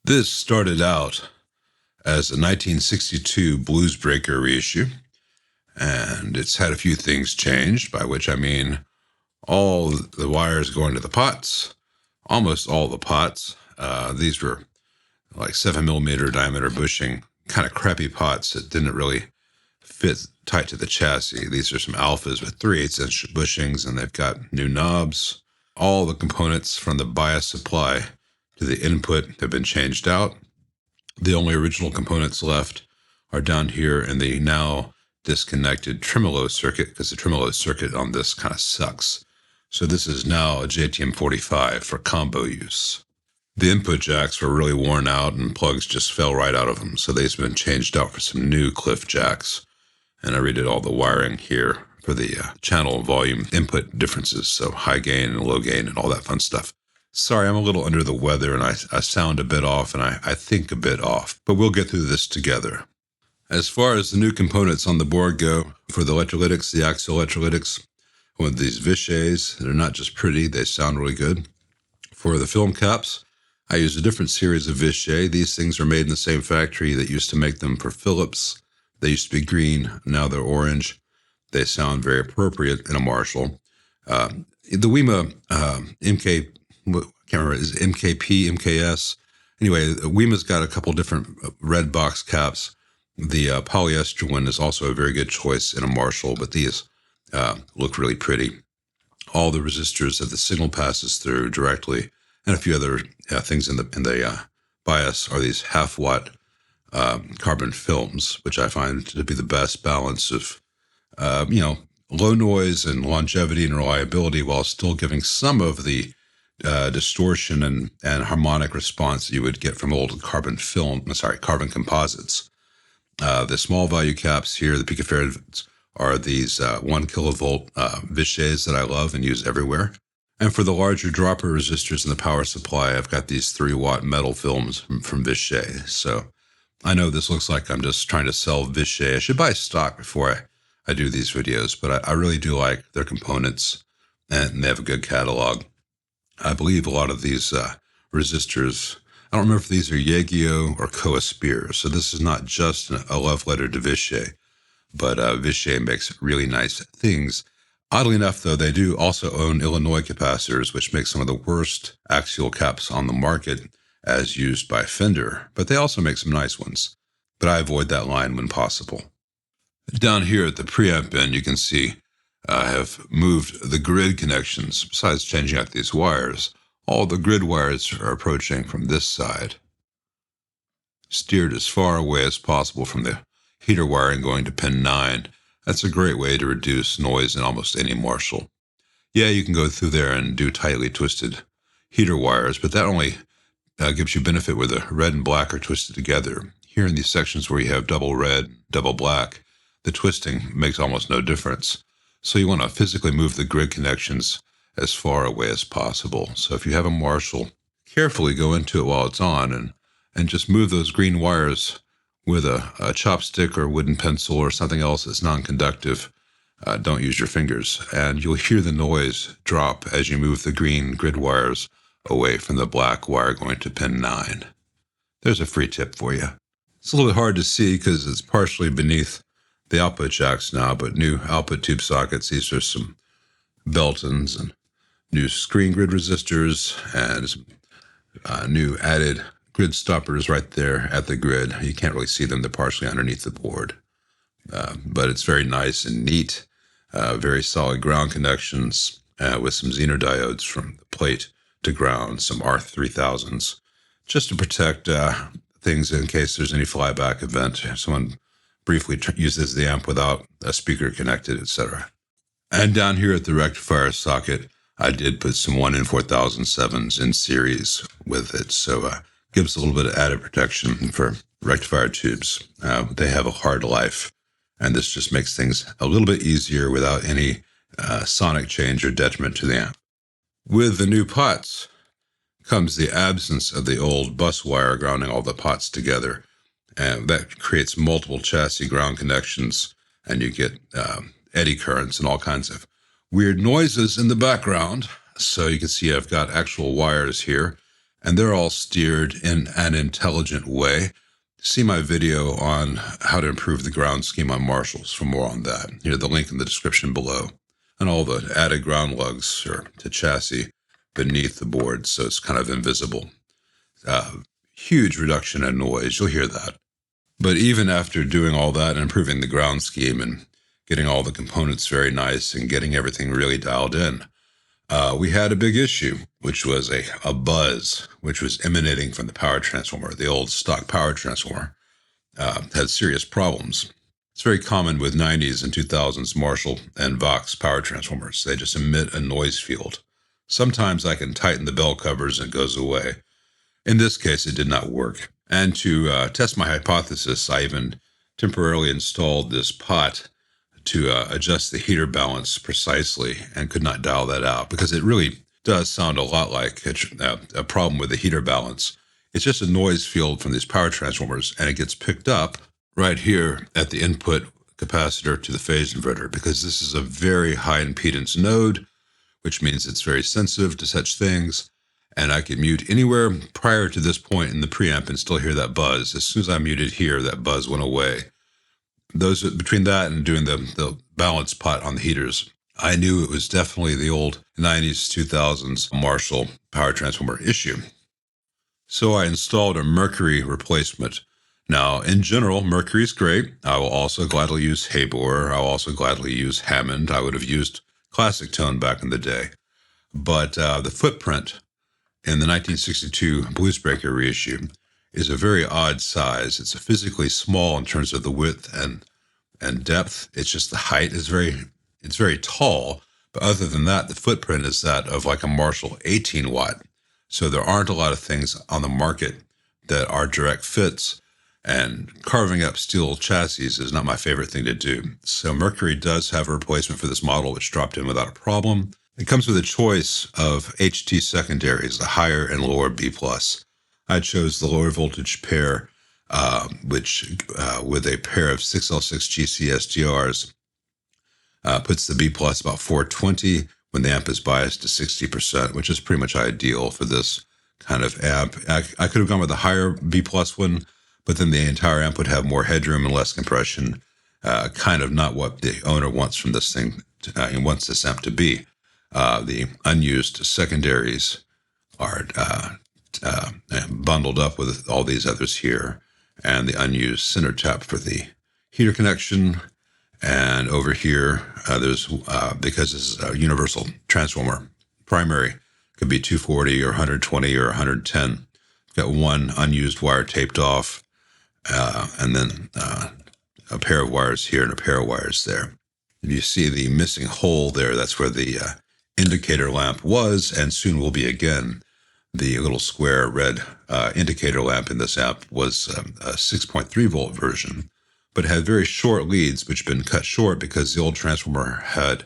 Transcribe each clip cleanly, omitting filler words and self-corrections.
This started out as a 1962 Bluesbreaker reissue, and it's had a few things changed, by which I mean all the wires going to the pots, almost all the pots. These were like 7mm diameter bushing, kind of crappy pots that didn't really fit tight to the chassis. These are some alphas with 3/8 inch bushings, and they've got new knobs. All the components from the bias supply to the input have been changed out. The only original components left are down here in the now disconnected tremolo circuit, because the tremolo circuit on this kind of sucks. So this is now a JTM45 for combo use. The input jacks were really worn out and plugs just fell right out of them, so they've been changed out for some new Cliff jacks. And I redid all the wiring here for the channel volume input differences, so high gain and low gain and all that fun stuff. Sorry, I'm a little under the weather and I sound a bit off and I think a bit off, but we'll get through this together. As far as the new components on the board go, for the electrolytics, the axial electrolytics, with these Vissches, they're not just pretty, they sound really good. For the film caps, I use a different series of Vissche. These things are made in the same factory that used to make them for Philips. They used to be green, now they're orange. They sound very appropriate in a Marshall. The WEMA MK, I can't remember, is it MKP, MKS? Anyway, WEMA's got a couple different red box caps. The polyester one is also a very good choice in a Marshall, but these look really pretty. All the resistors that the signal passes through directly, and a few other things in the bias are these half-watt carbon films, which I find to be the best balance of, low noise and longevity and reliability while still giving some of the distortion and harmonic response you would get from old carbon composites. The small value caps here, the picofarads, are these 1 kilovolt Vissches that I love and use everywhere. And for the larger dropper resistors in the power supply, I've got these 3-watt metal films from Vissche. So I know this looks like I'm just trying to sell Vissche. I should buy stock before I do these videos, but I really do like their components, and they have a good catalog. I believe a lot of these resistors, I don't remember if these are Yagio or Koa Spears, so this is not just a love letter to Vissche, but Vissche makes really nice things. Oddly enough, though, they do also own Illinois capacitors, which make some of the worst axial caps on the market as used by Fender, but they also make some nice ones. But I avoid that line when possible. Down here at the preamp end, you can see I have moved the grid connections. Besides changing out these wires, all the grid wires are approaching from this side, steered as far away as possible from the heater wiring going to pin 9. That's a great way to reduce noise in almost any Marshall. Yeah, you can go through there and do tightly twisted heater wires, but that only gives you benefit where the red and black are twisted together. Here in these sections where you have double red, double black, the twisting makes almost no difference. So you want to physically move the grid connections as far away as possible. So if you have a Marshall, carefully go into it while it's on and just move those green wires with a chopstick or wooden pencil or something else that's non-conductive. Don't use your fingers. And you'll hear the noise drop as you move the green grid wires away from the black wire going to pin 9. There's a free tip for you. It's a little bit hard to see because it's partially beneath the output jacks now, but new output tube sockets. These are some Beltons and new screen grid resistors and some new added grid stoppers right there at the grid. You can't really see them. They're partially underneath the board. But it's very nice and neat. Very solid ground connections with some Zener diodes from the plate to ground, some R3000s, just to protect things in case there's any flyback event. Someone briefly uses the amp without a speaker connected, etc. And down here at the rectifier socket, I did put some 1N4007s in series with it, so gives a little bit of added protection for rectifier tubes. They have a hard life, and this just makes things a little bit easier without any sonic change or detriment to the amp. With the new pots comes the absence of the old bus wire grounding all the pots together, and that creates multiple chassis ground connections, and you get eddy currents and all kinds of weird noises in the background. So you can see I've got actual wires here, and they're all steered in an intelligent way. See my video on how to improve the ground scheme on Marshalls for more on that. Here's the link in the description below. And all the added ground lugs or to chassis beneath the board, so it's kind of invisible. Huge reduction in noise, you'll hear that. But even after doing all that and improving the ground scheme and getting all the components very nice and getting everything really dialed in, we had a big issue, which was a buzz, which was emanating from the power transformer. The old stock power transformer had serious problems. It's very common with 90s and 2000s Marshall and Vox power transformers. They just emit a noise field. Sometimes I can tighten the bell covers and it goes away. In this case, it did not work. And to test my hypothesis, I even temporarily installed this pot to adjust the heater balance precisely and could not dial that out because it really does sound a lot like a problem with the heater balance. It's just a noise field from these power transformers, and it gets picked up right here at the input capacitor to the phase inverter because this is a very high impedance node, which means it's very sensitive to such things. And I could mute anywhere prior to this point in the preamp and still hear that buzz. As soon as I muted here, that buzz went away. Between that and doing the balance pot on the heaters, I knew it was definitely the old 90s, 2000s Marshall power transformer issue. So I installed a Mercury replacement. Now, in general, Mercury is great. I will also gladly use Habor. I'll also gladly use Hammond. I would have used Classic Tone back in the day. But the footprint in the 1962 Bluesbreaker reissue is a very odd size. It's physically small in terms of the width and depth. It's just the height is very tall. But other than that, the footprint is that of like a Marshall 18 watt. So there aren't a lot of things on the market that are direct fits, and carving up steel chassis is not my favorite thing to do. So Mercury does have a replacement for this model, which dropped in without a problem. It comes with a choice of HT secondaries, the higher and lower B+. I chose the lower voltage pair, which with a pair of 6L6 GC SDRs, puts the B+ about 420 when the amp is biased to 60%, which is pretty much ideal for this kind of amp. I could have gone with a higher B+ one, but then the entire amp would have more headroom and less compression, kind of not what the owner wants from this thing, and wants this amp to be. The unused secondaries are bundled up with all these others here, and the unused center tap for the heater connection. And over here, there's, because this is a universal transformer, primary could be 240 or 120 or 110. Got one unused wire taped off, and then a pair of wires here and a pair of wires there. If you see the missing hole there, that's where the indicator lamp was and soon will be again. The little square red indicator lamp in this amp was a 6.3 volt version, but had very short leads, which had been cut short because the old transformer had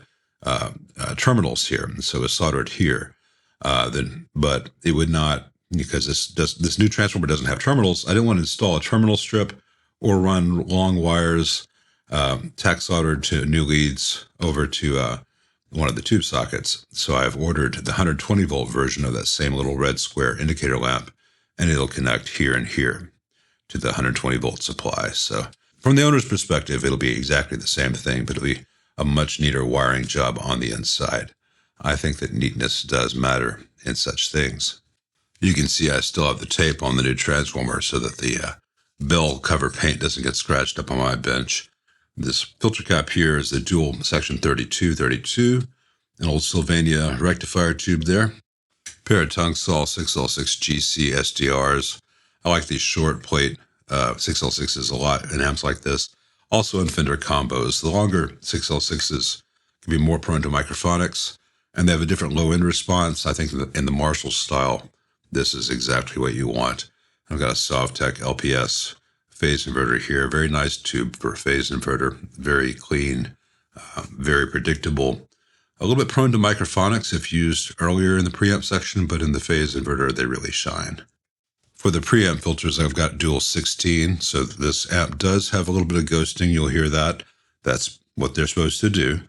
terminals here, and so it was soldered here. But it would not, because this new transformer doesn't have terminals. I didn't want to install a terminal strip or run long wires, tack soldered to new leads over to one of the tube sockets. So I've ordered the 120 volt version of that same little red square indicator lamp, and it'll connect here and here to the 120 volt supply. So from the owner's perspective, it'll be exactly the same thing, but it'll be a much neater wiring job on the inside. I think that neatness does matter in such things. You can see I still have the tape on the new transformer so that the bell cover paint doesn't get scratched up on my bench. This filter cap here is the dual section 3232, an old Sylvania rectifier tube there. Pair of Tungsol 6L6 GC SDRs. I like these short plate 6L6s a lot in amps like this. Also in Fender combos. The longer 6L6s can be more prone to microphonics, and they have a different low end response. I think in the Marshall style, this is exactly what you want. I've got a Sovtech LPS phase inverter here. Very nice tube for a phase inverter. Very clean, very predictable. A little bit prone to microphonics if used earlier in the preamp section, but in the phase inverter, they really shine. For the preamp filters, I've got dual 16, so this amp does have a little bit of ghosting. You'll hear that. That's what they're supposed to do.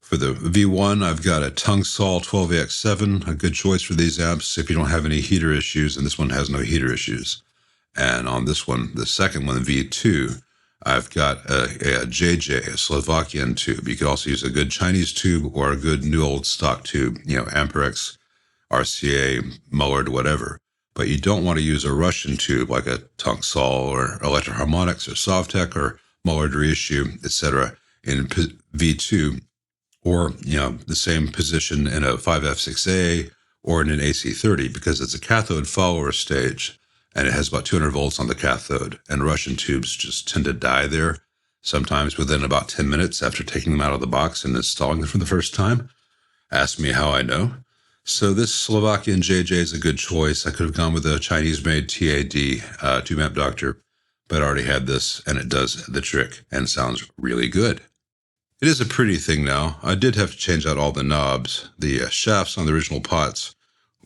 For the V1, I've got a Thsinde 12AX7, a good choice for these amps if you don't have any heater issues, and this one has no heater issues. And on this one, the second one, the V2, I've got a JJ, a Slovakian tube. You could also use a good Chinese tube or a good new old stock tube, Amperex, RCA, Mullard, whatever. But you don't want to use a Russian tube like a Thsinde or Electro Harmonics or Sovtek or Mullard reissue, etc. in V2, or the same position in a 5F6A or in an AC30, because it's a cathode follower stage and it has about 200 volts on the cathode, and Russian tubes just tend to die there, sometimes within about 10 minutes after taking them out of the box and installing them for the first time. Ask me how I know. So this Slovakian JJ is a good choice. I could have gone with a Chinese-made TAD, tube amp doctor, but I already had this, and it does the trick and sounds really good. It is a pretty thing now. I did have to change out all the knobs. The shafts on the original pots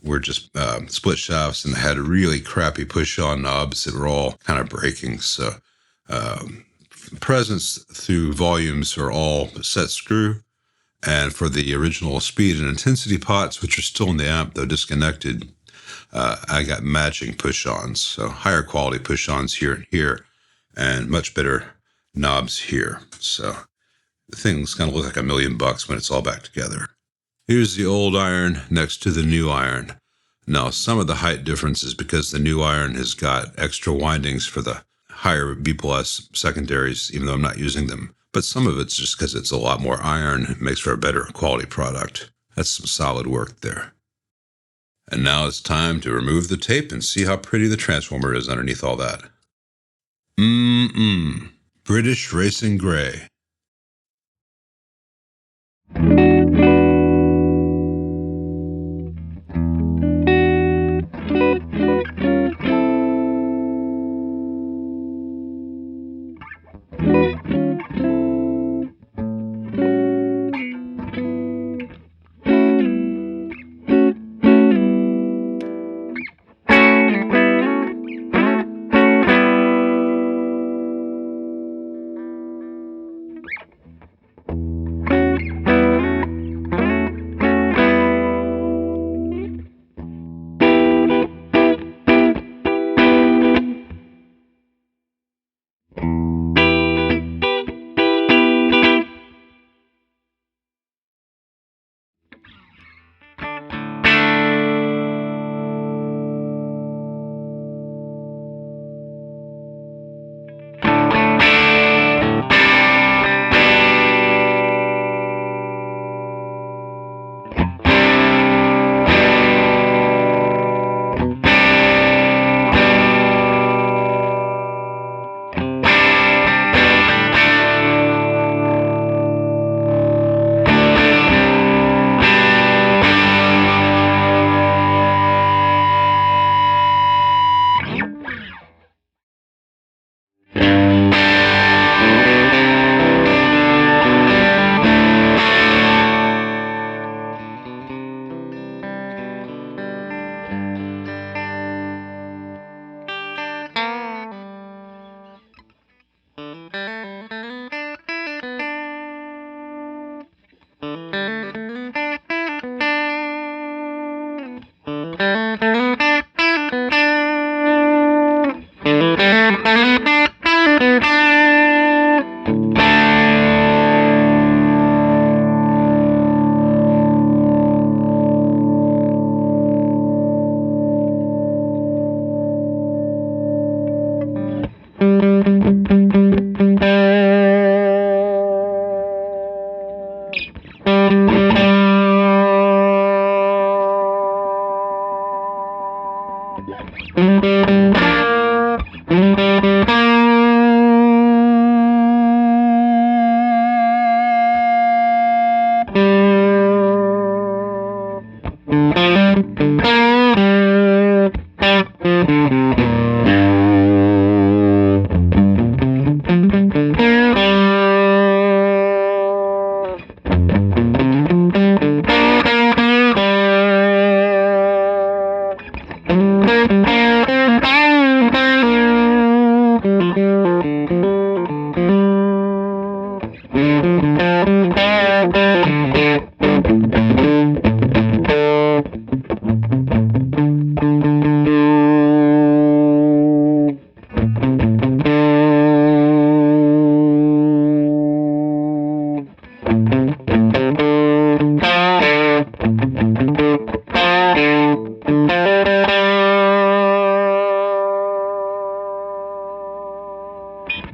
were just split shafts and had really crappy push-on knobs that were all kind of breaking. So presence through volumes are all set screw. And for the original speed and intensity pots, which are still in the amp, though disconnected, I got matching push-ons. So higher quality push-ons here and here, and much better knobs here. So the thing's going to look like $1 million when it's all back together. Here's the old iron next to the new iron. Now, some of the height difference is because the new iron has got extra windings for the higher B+ secondaries, even though I'm not using them. But some of it's just because it's a lot more iron. It makes for a better quality product. That's some solid work there. And now it's time to remove the tape and see how pretty the transformer is underneath all that. British Racing Grey.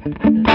Mm-hmm.